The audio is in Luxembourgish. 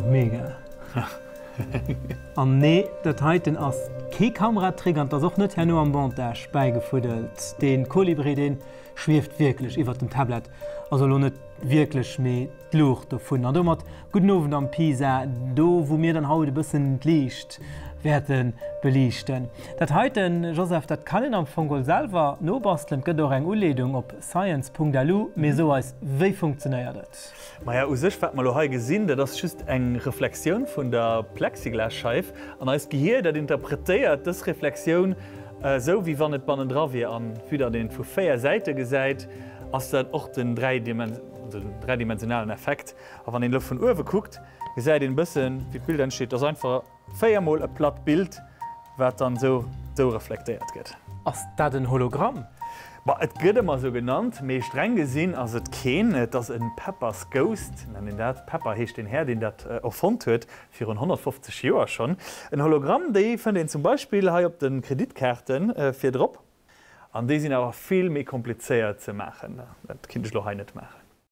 Mega. An nee, dat heiten ass Keekameraträger das auch net nur am Montage beigefudelt. Den Kolibri den schweft wirklich iwwer dem Tablet. Also lo net wirklich méi Luucht davon. An mat guten Abend am Pisa, do wo mir dann haut bisssen liicht werden belichten. Dat heiten Joseph dat kann am von Golsalver no basteln gëtt eng Uledung op science.lu me so als wéi funktioniert dat. Maja sech wat mal ha gesinn, dat das just eng Reflexion vun der Plexiglasscheif an als Gehir, dat interpretéiert das Reflexion so wie wann et bannen dra wie an wieder den vu 4 Seite gesäit, ass dat och den dreidimensionalen Effekt. A an den Luft vun Uwe guckt, gesäit den bëssen wie Bild entsteet, dats einfach 4mal e platt Bild, wat dann so reflektiert gët. Ass dat ein Hologramm? Et gëtt immer so genannt, méi streng gesinn ass et ken, dats en Peppers Ghost, dat Pepper hecht den Herr, den dat erfund huet fir 150 Joer schon. Ein Hologramm déi vun den zum Beispiel ha op den Kreditkarten fir Drpp. An déi sinn awer viel méi kompliceéiert ze machen. Dat kind ich noch ha net machen.